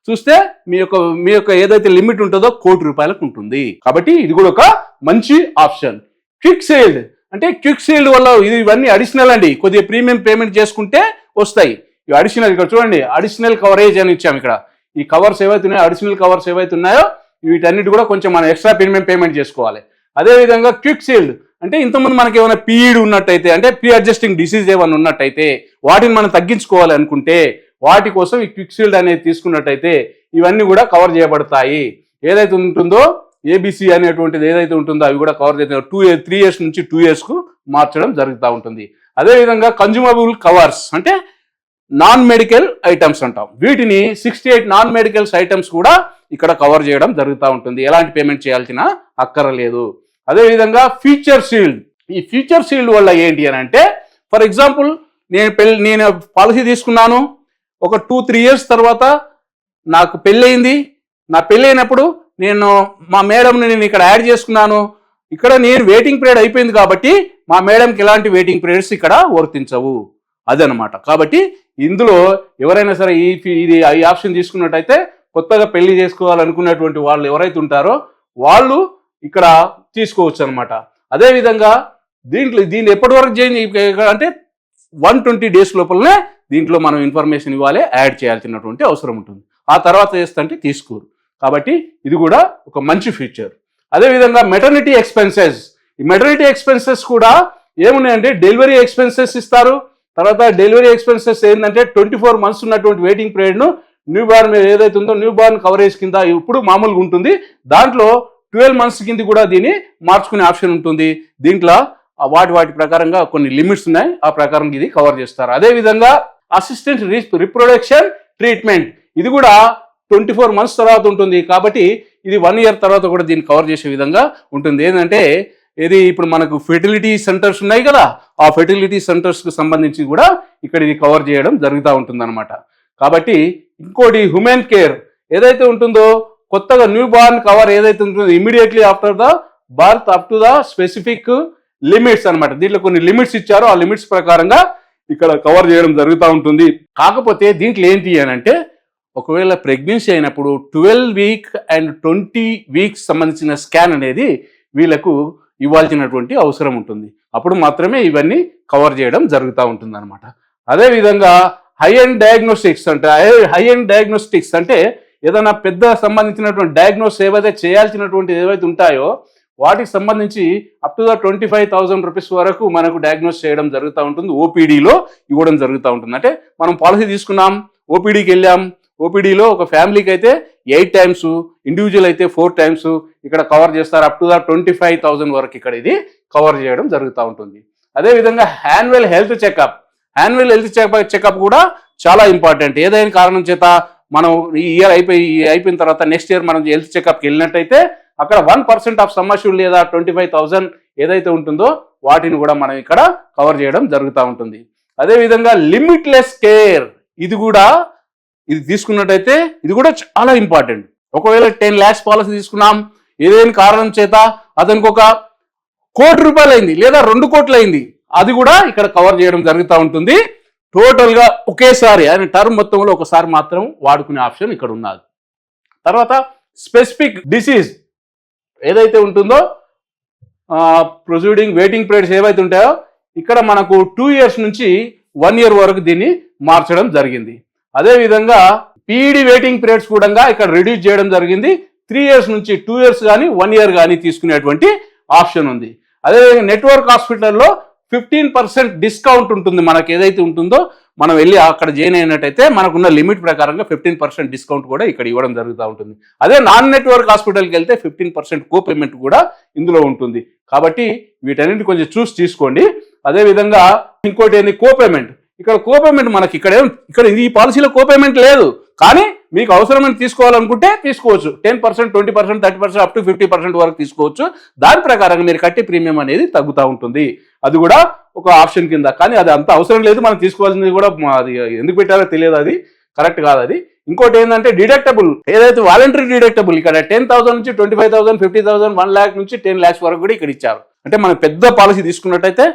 చూస్తే మీ యొక్క ఏదైతే లిమిట్ ఉంటుందో 1 కోటి రూపాయలకు ఉంటుంది. కాబట్టి ఇది కూడా ఒక మంచి ఆప్షన్. క్విక్ సేల్డ్ అంటే క్విక్ సేల్డ్ వల్ల ఇవన్నీ అడిషనల్ అండి, కొద్దిగా ప్రీమియం పేమెంట్ చేసుకుంటే వస్తాయి. ఇవి అడిషనల్. ఇక్కడ చూడండి అడిషనల్ కవరేజ్ అని ఇచ్చాము. ఇక్కడ ఈ కవర్స్ ఏవైతే ఉన్నాయో, అడిషనల్ కవర్స్ ఏవైతే ఉన్నాయో వీటన్నిటి కూడా కొంచెం మనం ఎక్స్ట్రా ప్రీమియం పేమెంట్ చేసుకోవాలి. అదేవిధంగా క్విక్ సేల్డ్ అంటే ఇంతకుముందు మనకి ఏమైనా పీఈడి ఉన్నట్టయితే, అంటే ప్రీ అడ్జస్టింగ్ డిసీజ్ ఏమైనా ఉన్నట్టయితే వాటిని మనం తగ్గించుకోవాలి అనుకుంటే వాటి కోసం ఈ క్విక్ సేల్డ్ అనేది తీసుకున్నట్టయితే ఇవన్నీ కూడా కవర్ చేయబడతాయి. ఏదైతే ఉంటుందో ఏబిసి అనేటువంటిది ఏదైతే ఉంటుందో అవి కూడా కవర్ చేస్తారు. 3 years నుంచి 2 years కు మార్చడం జరుగుతూ ఉంటుంది. అదేవిధంగా కన్జ్యూమబుల్ కవర్స్ అంటే నాన్ మెడికల్ ఐటమ్స్ అంటాం. వీటిని 68 నాన్ మెడికల్స్ ఐటమ్స్ కూడా ఇక్కడ కవర్ చేయడం జరుగుతూ ఉంటుంది. ఎలాంటి పేమెంట్ చేయాల్సిన అక్కర్లేదు. అదేవిధంగా ఫ్యూచర్ షీల్డ్. ఈ ఫ్యూచర్ షీల్డ్ వల్ల ఏంటి అని అంటే, ఫర్ ఎగ్జాంపుల్ నేను పాలసీ తీసుకున్నాను, ఒక 2-3 years తర్వాత నాకు పెళ్ళయింది. నా పెళ్ళైనప్పుడు నేను మా మేడంని నేను ఇక్కడ యాడ్ చేసుకున్నాను, ఇక్కడ నేను వెయిటింగ్ పీరియడ్ అయిపోయింది కాబట్టి మా మేడంకి ఎలాంటి వెయిటింగ్ పీరియడ్స్ ఇక్కడ వర్తించవు, అదనమాట. కాబట్టి ఇందులో ఎవరైనా సరే ఈ ఆప్షన్ తీసుకున్నట్టయితే కొత్తగా పెళ్లి చేసుకోవాలనుకున్నటువంటి వాళ్ళు ఎవరైతే ఉంటారో వాళ్ళు ఇక్కడ తీసుకోవచ్చు అనమాట. అదేవిధంగా దీన్ని ఎప్పటి వరకు చేంజ్ అంటే 120 days లోపలనే దీంట్లో మనం ఇన్ఫర్మేషన్ ఇవ్వాలి, యాడ్ చేయాల్సినటువంటి అవసరం ఉంటుంది. ఆ తర్వాత చేస్తుంటే తీసుకోరు. కాబట్టి ఇది కూడా ఒక మంచి ఫీచర్. అదేవిధంగా మెటర్నిటీ ఎక్స్పెన్సెస్, ఈ మెటర్నిటీ ఎక్స్పెన్సెస్ కూడా ఏమున్నాయంటే డెలివరీ ఎక్స్పెన్సెస్ ఇస్తారు. తర్వాత డెలివరీ ఎక్స్పెన్సెస్ ఏంటంటే 24 months ఉన్నటువంటి వెయిటింగ్ పీరియడ్ను న్యూ బార్న్ ఏదైతే ఉందో న్యూ బార్న్ కవరేజ్ కింద ఇప్పుడు మామూలుగా ఉంటుంది, దాంట్లో 12 months కింద కూడా దీన్ని మార్చుకునే ఆప్షన్ ఉంటుంది. దీంట్లో వాటి ప్రకారంగా కొన్ని లిమిట్స్ ఉన్నాయి, ఆ ప్రకారం ఇది కవర్ చేస్తారు. అదేవిధంగా అసిస్టెంట్ రిప్రొడక్షన్ ట్రీట్మెంట్, ఇది కూడా 24 months తర్వాత ఉంటుంది. కాబట్టి ఇది 1 year తర్వాత కూడా దీన్ని కవర్ చేసే విధంగా ఉంటుంది. ఏంటంటే ఇది ఇప్పుడు మనకు ఫెర్టిలిటీ సెంటర్స్ ఉన్నాయి కదా, ఆ ఫెర్టిలిటీ సెంటర్స్కి సంబంధించి కూడా ఇక్కడ ఇది కవర్ చేయడం జరుగుతూ ఉంటుంది అనమాట. కాబట్టి ఇంకోటి హ్యూమన్ కేర్ ఏదైతే ఉంటుందో, కొత్తగా న్యూ బార్న్ కవర్ ఏదైతే ఉంటుందో immediately after the birth up to the specific limits అనమాట. దీంట్లో కొన్ని లిమిట్స్ ఇచ్చారో ఆ లిమిట్స్ ప్రకారంగా ఇక్కడ కవర్ చేయడం జరుగుతూ ఉంటుంది. కాకపోతే దీంట్లో ఏంటి అని అంటే ఒకవేళ ప్రెగ్నెన్సీ అయినప్పుడు 12 week and 20 weeks సంబంధించిన స్కాన్ అనేది వీళ్ళకు ఇవ్వాల్సినటువంటి అవసరం ఉంటుంది. అప్పుడు మాత్రమే ఇవన్నీ కవర్ చేయడం జరుగుతూ ఉంటుంది అనమాట. అదేవిధంగా హై అండ్ డయాగ్నోస్టిక్స్ అంటే ఏదైనా పెద్ద సంబంధించినటువంటి డయాగ్నోస్ ఏవైతే చేయాల్సినటువంటి ఏవైతే ఉంటాయో వాటికి సంబంధించి అప్ టు ద 25,000 rupees వరకు మనకు డయాగ్నోస్ చేయడం జరుగుతూ ఉంటుంది, ఓపీడీలో ఇవ్వడం జరుగుతూ ఉంటుంది. అంటే మనం పాలసీ తీసుకున్నాం, ఓపీడీకి వెళ్ళాం, ఓపీడీలో ఒక ఫ్యామిలీకి అయితే 8 times, ఇండివిజువల్ అయితే 4 times ఇక్కడ కవర్ చేస్తారు. అప్ టు ద 25,000 వరకు ఇక్కడ ఇది కవర్ చేయడం జరుగుతూ ఉంటుంది. అదేవిధంగా యాన్యువల్ హెల్త్ చెకప్ కూడా చాలా ఇంపార్టెంట్. ఏదైనా కారణం చేత మనం ఈ ఇయర్ అయిపోయిన తర్వాత నెక్స్ట్ ఇయర్ మనం హెల్త్ చెకప్కి వెళ్ళినట్టయితే అక్కడ 1% ఆఫ్ సమ్ అష్యూర్డ్ లేదా 25,000 ఏదైతే ఉంటుందో వాటిని కూడా మనం ఇక్కడ కవర్ చేయడం జరుగుతూ ఉంటుంది. అదేవిధంగా లిమిట్లెస్ కేర్, ఇది తీసుకున్నట్టయితే ఇది కూడా చాలా ఇంపార్టెంట్. ఒకవేళ 10 lakhs పాలసీ తీసుకున్నాం, ఏదైనా కారణం చేత అతనికి ఒక 1 కోటి రూపాయలు అయింది లేదా 2 కోట్లు అయింది, అది కూడా ఇక్కడ కవర్ చేయడం జరుగుతూ ఉంటుంది. టోటల్గా ఒకేసారి ఆయన టర్మ్ మొత్తంలో ఒకసారి మాత్రం వాడుకునే ఆప్షన్ ఇక్కడ ఉన్నది. తర్వాత స్పెసిఫిక్ డిసీజ్ ఏదైతే ఉంటుందో ప్రొసీడింగ్ వెయిటింగ్ పీరియడ్స్ ఏవైతే ఉంటాయో ఇక్కడ మనకు 2 years నుంచి 1 year వరకు దీన్ని మార్చడం జరిగింది. అదేవిధంగా పీఈడి వెయిటింగ్ పీరియడ్స్ కూడా ఇక్కడ రిడ్యూస్ చేయడం జరిగింది. 3 years నుంచి 2 years కానీ 1 year కానీ తీసుకునేటువంటి ఆప్షన్ ఉంది. అదేవిధంగా నెట్వర్క్ హాస్పిటల్లో 15% డిస్కౌంట్ ఉంటుంది. మనకు ఏదైతే ఉంటుందో మనం వెళ్ళి అక్కడ జాయిన్ అయినట్టయితే మనకున్న లిమిట్ ప్రకారంగా 15% డిస్కౌంట్ కూడా ఇక్కడ ఇవ్వడం జరుగుతూ ఉంటుంది. అదే నాన్ నెట్వర్క్ హాస్పిటల్కి వెళ్తే 15% కో పేమెంట్ కూడా ఇందులో ఉంటుంది. కాబట్టి వీటన్నింటి కొంచెం చూసి తీసుకోండి. అదేవిధంగా ఇంకోటి ఏంది కో పేమెంట్. ఇక్కడ కో పేమెంట్ మనకి ఇక్కడ ఈ పాలసీలో కో పేమెంట్ లేదు, కానీ మీకు అవసరమైన తీసుకోవాలనుకుంటే తీసుకోవచ్చు. 10%, 20%, 30%, అప్ టు 50% వరకు తీసుకోవచ్చు. దాని ప్రకారంగా మీరు కట్టే ప్రీమియం అనేది తగ్గుతూ ఉంటుంది. అది కూడా ఒక ఆప్షన్ కింద, కానీ అది అంత అవసరం లేదు. మనం తీసుకోవాల్సింది కూడా అది ఎందుకు పెట్టారో తెలియదు, అది కరెక్ట్ కాదు. అది ఇంకోటి ఏంటంటే డిడక్టబుల్, ఏదైతే వాలంటరీ డిడక్టబుల్ ఇక్కడ 10,000 నుంచి 25,000, 50,000, 1 lakh నుంచి 10 lakhs వరకు కూడా ఇక్కడ ఇచ్చారు. అంటే మనం పెద్ద పాలసీ తీసుకున్నట్టయితే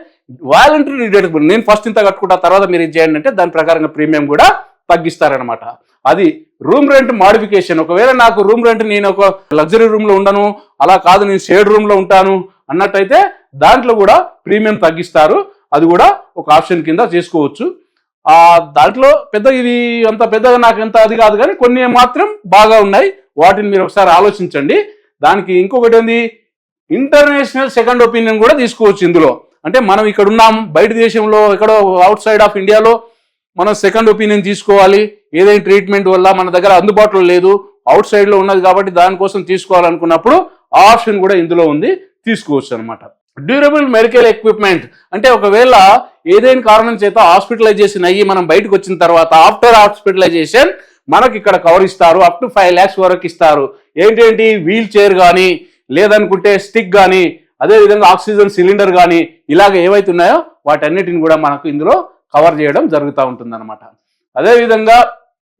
వాలంటరీ డిడక్టబుల్, నేను ఫస్ట్ ఇంత కట్టుకుంటా తర్వాత మీరు ఇది చేయండి అంటే దాని ప్రకారంగా ప్రీమియం కూడా తగ్గిస్తారనమాట. అది రూమ్ రెంట్ మాడిఫికేషన్. ఒకవేళ నాకు రూమ్ రెంట్ నేను ఒక లగ్జరీ రూమ్ లో ఉండను, అలా కాదు నేను షేడ్ రూమ్ లో ఉంటాను అన్నట్టయితే దాంట్లో కూడా ప్రీమియం తగ్గిస్తారు. అది కూడా ఒక ఆప్షన్ కింద చేసుకోవచ్చు. దాంట్లో ఇది అంత పెద్దగా నాకు ఎంత అది కాదు, కానీ కొన్ని మాత్రం బాగా ఉన్నాయి. వాటిని మీరు ఒకసారి ఆలోచించండి. దానికి ఇంకొకటి ఏంది, ఇంటర్నేషనల్ సెకండ్ ఒపీనియన్ కూడా తీసుకోవచ్చు ఇందులో. అంటే మనం ఇక్కడ ఉన్నాం, బయట దేశంలో ఎక్కడో అవుట్ సైడ్ ఆఫ్ ఇండియాలో మనం సెకండ్ ఒపీనియన్ తీసుకోవాలి. ఏదైనా ట్రీట్మెంట్ వల్ల మన దగ్గర అందుబాటులో లేదు, అవుట్ సైడ్ లో ఉన్నది కాబట్టి దానికోసం తీసుకోవాలనుకున్నప్పుడు ఆ ఆప్షన్ కూడా ఇందులో ఉంది, తీసుకోవచ్చు అనమాట. డ్యూరబుల్ మెడికల్ ఎక్విప్మెంట్ అంటే ఒకవేళ ఏదైనా కారణం చేత హాస్పిటలైజేషన్ అయ్యి మనం బయటకు వచ్చిన తర్వాత ఆఫ్టర్ హాస్పిటలైజేషన్ మనకి ఇక్కడ కవర్ ఇస్తారు. అప్ టు 5 lakhs వరకు ఇస్తారు. ఏంటేంటి, వీల్ చైర్ కానీ లేదనుకుంటే స్టిక్ కానీ, అదేవిధంగా ఆక్సిజన్ సిలిండర్ కానీ, ఇలాగ ఏవైతే ఉన్నాయో వాటన్నిటిని కూడా మనకు ఇందులో కవర్ చేయడం జరుగుతూ ఉంటుంది అనమాట. అదేవిధంగా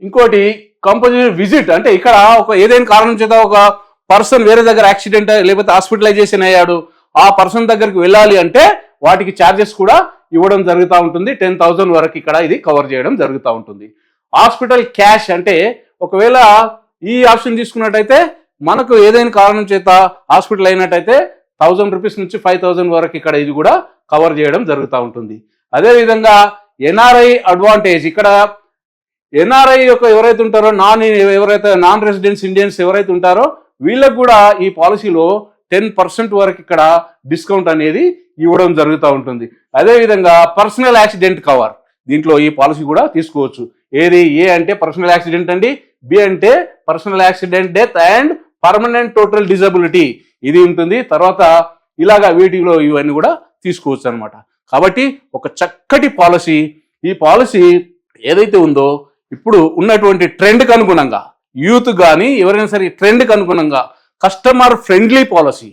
ఇంకోటి కంపల్సరీ విజిట్, అంటే ఇక్కడ ఒక ఏదైనా కారణం చేత ఒక పర్సన్ వేరే దగ్గర యాక్సిడెంట్ లేకపోతే హాస్పిటలైజేషన్ అయ్యాడు, ఆ పర్సన్ దగ్గరికి వెళ్ళాలి అంటే వాటికి ఛార్జెస్ కూడా ఇవ్వడం జరుగుతూ ఉంటుంది. 10,000 వరకు ఇక్కడ ఇది కవర్ చేయడం జరుగుతూ ఉంటుంది. హాస్పిటల్ క్యాష్ అంటే ఒకవేళ ఈ ఆప్షన్ తీసుకున్నట్టయితే మనకు ఏదైనా కారణం చేత హాస్పిటల్ అయినట్టయితే 1000 రూపీస్ నుంచి 5,000 వరకు ఇక్కడ ఇది కూడా కవర్ చేయడం జరుగుతూ ఉంటుంది. అదేవిధంగా ఎన్ఆర్ఐ అడ్వాంటేజ్, ఇక్కడ ఎన్ఆర్ఐ యొక్క ఎవరైతే ఉంటారో ఎవరైతే నాన్ రెసిడెన్స్ ఇండియన్స్ ఎవరైతే ఉంటారో వీళ్ళకు కూడా ఈ పాలసీలో 10% వరకు ఇక్కడ డిస్కౌంట్ అనేది ఇవ్వడం జరుగుతూ ఉంటుంది. అదేవిధంగా పర్సనల్ యాక్సిడెంట్ కవర్, దీంట్లో ఈ పాలసీ కూడా తీసుకోవచ్చు. ఏది ఏ అంటే పర్సనల్ యాక్సిడెంట్ అండి, బి అంటే personal accident death and permanent total disability ఇది ఉంటుంది. తర్వాత ఇలాగా వీటిలో ఇవన్నీ కూడా తీసుకోవచ్చు అనమాట. కాబట్టి ఒక చక్కటి పాలసీ, ఈ పాలసీ ఏదైతే ఉందో ఇప్పుడు ఉన్నటువంటి ట్రెండ్కి అనుగుణంగా యూత్ కానీ ఎవరైనా సరే ట్రెండ్కి అనుగుణంగా కస్టమర్ ఫ్రెండ్లీ పాలసీ,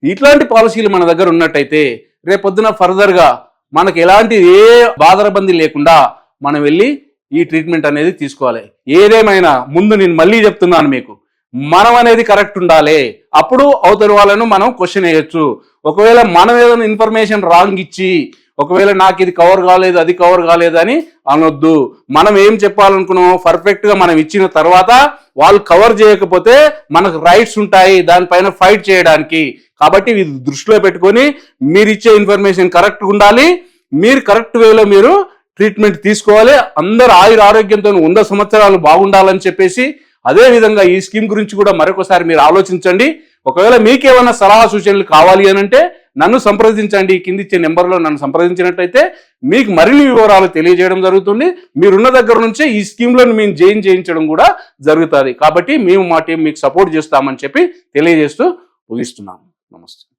ఇట్లాంటి పాలసీలు మన దగ్గర ఉన్నట్టయితే రేపొద్దున ఫర్దర్గా మనకు ఎలాంటి ఏ బాధరబంది లేకుండా మనం వెళ్ళి ఈ ట్రీట్మెంట్ అనేది తీసుకోవాలి. ఏదేమైనా ముందు నేను మళ్ళీ చెప్తున్నాను మీకు, మనం అనేది కరెక్ట్ ఉండాలి, అప్పుడు అవతల వాళ్ళను మనం క్వశ్చన్ వేయొచ్చు. ఒకవేళ మనం ఏదైనా ఇన్ఫర్మేషన్ రాంగ్ ఇచ్చి ఒకవేళ నాకు ఇది కవర్ కాలేదు అది కవర్ కాలేదు అని అనొద్దు. మనం ఏం చెప్పాలనుకున్నామో పర్ఫెక్ట్ గా మనం ఇచ్చిన తర్వాత వాళ్ళు కవర్ చేయకపోతే మనకు రైట్స్ ఉంటాయి దానిపైన ఫైట్ చేయడానికి. కాబట్టి ఇది దృష్టిలో పెట్టుకొని మీరు ఇచ్చే ఇన్ఫర్మేషన్ కరెక్ట్గా ఉండాలి, మీరు కరెక్ట్ వేలో మీరు ట్రీట్మెంట్ తీసుకోవాలి. అందరు ఆరోగ్యంతో 100 సంవత్సరాలు బాగుండాలని చెప్పేసి అదే విధంగా ఈ స్కీమ్ గురించి కూడా మరొకసారి మీరు ఆలోచించండి. ఒకవేళ మీకేమైనా సలహా సూచనలు కావాలి అని అంటే నన్ను సంప్రదించండి. కింది ఇచ్చే నెంబర్లో నన్ను సంప్రదించినట్టయితే మీకు మరిన్ని వివరాలు తెలియజేయడం జరుగుతుంది. మీరున్న దగ్గర నుంచే ఈ స్కీమ్లో మేము జాయిన్ చేయించడం కూడా జరుగుతుంది. కాబట్టి మేము మా టీం మీకు సపోర్ట్ చేస్తామని చెప్పి తెలియజేస్తూ ముగిస్తున్నాము. నమస్తే.